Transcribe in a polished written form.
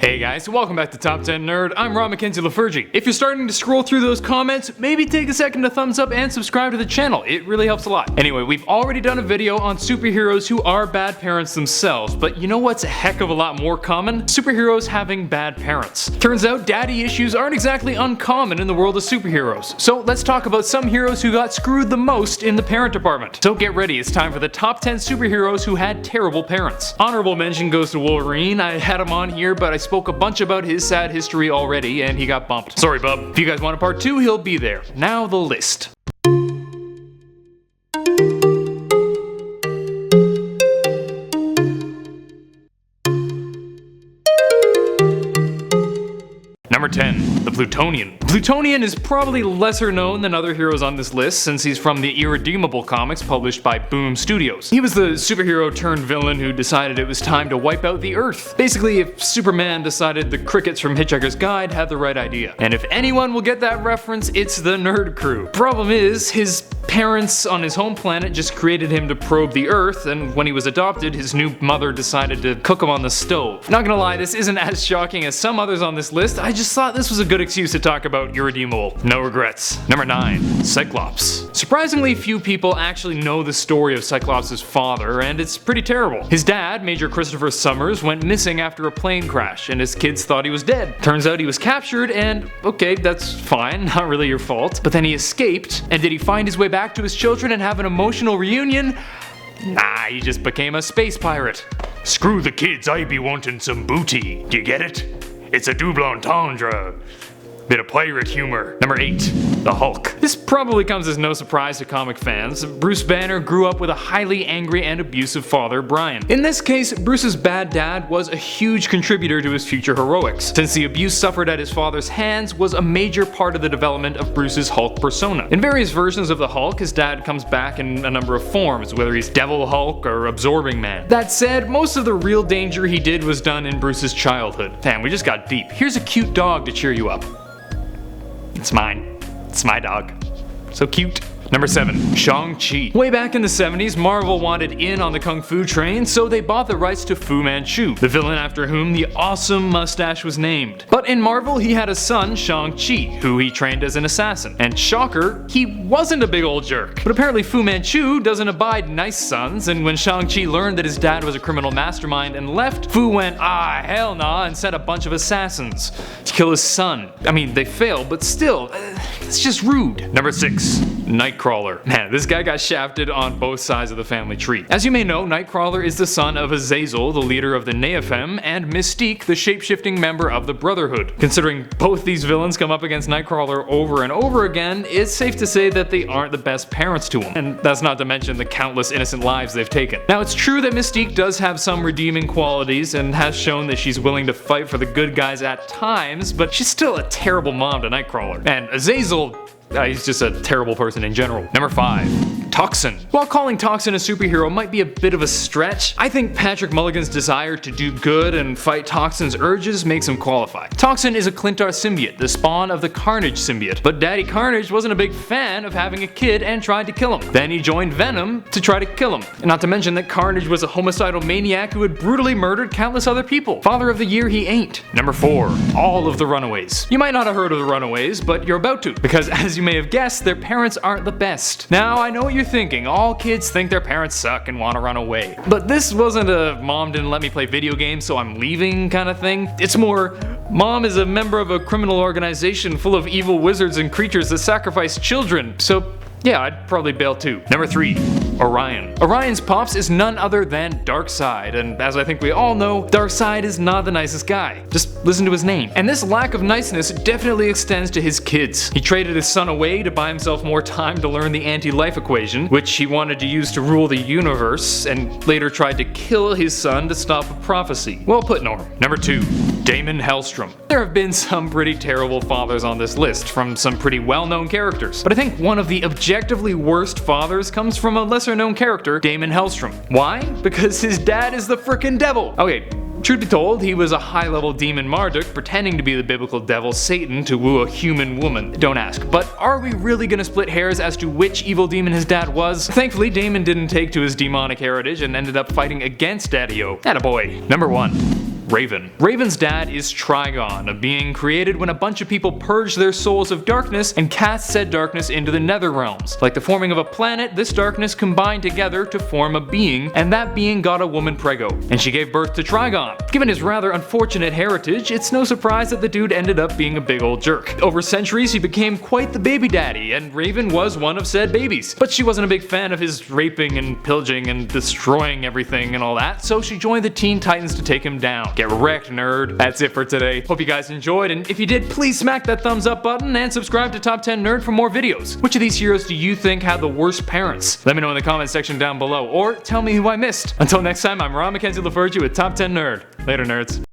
Hey guys, welcome back to Top 10 Nerd. I'm Rob Mackenzie Lafergie. If you're starting to scroll through those comments, maybe take a second to thumbs up and subscribe to the channel. It really helps a lot. Anyway, we've already done a video on superheroes who are bad parents themselves, but you know what's a heck of a lot more common? Superheroes having bad parents. Turns out daddy issues aren't exactly uncommon in the world of superheroes. So let's talk about some heroes who got screwed the most in the parent department. So get ready, it's time for the top 10 superheroes who had terrible parents. Honorable mention goes to Wolverine. I had him on here, but I spoke a bunch about his sad history already and he got bumped. Sorry bub. If you guys want a part 2, he'll be there. Now the list. Number 10. The Plutonian. Plutonian is probably lesser known than other heroes on this list since he's from the Irredeemable comics published by Boom Studios. He was the superhero turned villain who decided it was time to wipe out the Earth. Basically, if Superman decided the crickets from Hitchhiker's Guide had the right idea. And if anyone will get that reference, it's the Nerd Crew. Problem is, his parents on his home planet just created him to probe the Earth, and when he was adopted, his new mother decided to cook him on the stove. Not gonna lie, this isn't as shocking as some others on this list. I just thought this was a good excuse to talk about Irredeemable. No regrets. Number 9. Cyclops. Surprisingly few people actually know the story of Cyclops' father, and it's pretty terrible. His dad, Major Christopher Summers, went missing after a plane crash, and his kids thought he was dead. Turns out he was captured, and okay, that's fine, not really your fault. But then he escaped, and did he find his way back to his children and have an emotional reunion? Nah, he just became a space pirate. Screw the kids, I be wanting some booty. Do you get it? It's a double entendre. Bit of pirate humor. Number 8. The Hulk. This probably comes as no surprise to comic fans. Bruce Banner grew up with a highly angry and abusive father, Brian. In this case, Bruce's bad dad was a huge contributor to his future heroics, since the abuse suffered at his father's hands was a major part of the development of Bruce's Hulk persona. In various versions of the Hulk, his dad comes back in a number of forms, whether he's Devil Hulk or Absorbing Man. That said, most of the real danger he did was done in Bruce's childhood. Damn, we just got deep. Here's a cute dog to cheer you up. It's mine. It's my dog. So cute. Number 7. Shang-Chi. Way back in the 70s, Marvel wanted in on the Kung Fu train, so they bought the rights to Fu Manchu, the villain after whom the awesome mustache was named. But in Marvel, he had a son, Shang-Chi, who he trained as an assassin. And shocker, he wasn't a big old jerk. But apparently Fu Manchu doesn't abide nice sons, and when Shang-Chi learned that his dad was a criminal mastermind and left, Fu went, ah, hell nah, and sent a bunch of assassins to kill his son. I mean, they failed, but still, it's just rude. Number 6. NIGHTCRAWLER. Man, this guy got shafted on both sides of the family tree. As you may know, NIGHTCRAWLER is the son of Azazel, the leader of the Neophim, and Mystique, the shape-shifting member of the Brotherhood. Considering both these villains come up against NIGHTCRAWLER over and over again, it's safe to say that they aren't the best parents to him. And that's not to mention the countless innocent lives they've taken. Now, it's true that Mystique does have some redeeming qualities and has shown that she's willing to fight for the good guys at times, but she's still a terrible mom to NIGHTCRAWLER. And Azazel, he's just a terrible person in general. Number 5. TOXIN. While calling TOXIN a superhero might be a bit of a stretch, I think Patrick Mulligan's desire to do good and fight TOXIN's urges makes him qualify. TOXIN is a Clintar symbiote, the spawn of the Carnage symbiote, but Daddy Carnage wasn't a big fan of having a kid and tried to kill him. Then he joined Venom to try to kill him. And not to mention that Carnage was a homicidal maniac who had brutally murdered countless other people. Father of the Year he ain't. Number 4. All of the Runaways. You might not have heard of the Runaways, but you're about to, because as you may have guessed, their parents aren't the best. Now, I know what you're thinking, all kids think their parents suck and want to run away. But this wasn't a mom didn't let me play video games so I'm leaving kind of thing. It's more, mom is a member of a criminal organization full of evil wizards and creatures that sacrifice children, so yeah, I'd probably bail too. Number 3. Orion. Orion's pops is none other than Darkseid, and as I think we all know, Darkseid is not the nicest guy. Just listen to his name. And this lack of niceness definitely extends to his kids. He traded his son away to buy himself more time to learn the anti-life equation, which he wanted to use to rule the universe, and later tried to kill his son to stop a prophecy. Well put, Norm. Number 2. DAIMON HELLSTROM. There have been some pretty terrible fathers on this list, from some pretty well-known characters, but I think one of the objectively worst fathers comes from a lesser-known character, DAIMON HELLSTROM. Why? Because his dad is the frickin' devil! Okay, truth be told, he was a high-level demon Marduk pretending to be the biblical devil Satan to woo a human woman. Don't ask. But are we really gonna split hairs as to which evil demon his dad was? Thankfully, DAIMON didn't take to his demonic heritage and ended up fighting against Daddy-O. Attaboy. Number 1. Raven. Raven's dad is Trigon, a being created when a bunch of people purged their souls of darkness and cast said darkness into the nether realms. Like the forming of a planet, this darkness combined together to form a being, and that being got a woman preggo, and she gave birth to Trigon. Given his rather unfortunate heritage, it's no surprise that the dude ended up being a big old jerk. Over centuries he became quite the baby daddy, and Raven was one of said babies. But she wasn't a big fan of his raping and pillaging and destroying everything and all that, so she joined the Teen Titans to take him down. Get wrecked, nerd. That's it for today. Hope you guys enjoyed, and if you did, please smack that thumbs up button and subscribe to Top 10 Nerd for more videos. Which of these heroes do you think had the worst parents? Let me know in the comments section down below, or tell me who I missed. Until next time, I'm Ron Mackenzie Lafergie with Top 10 Nerd. Later, nerds.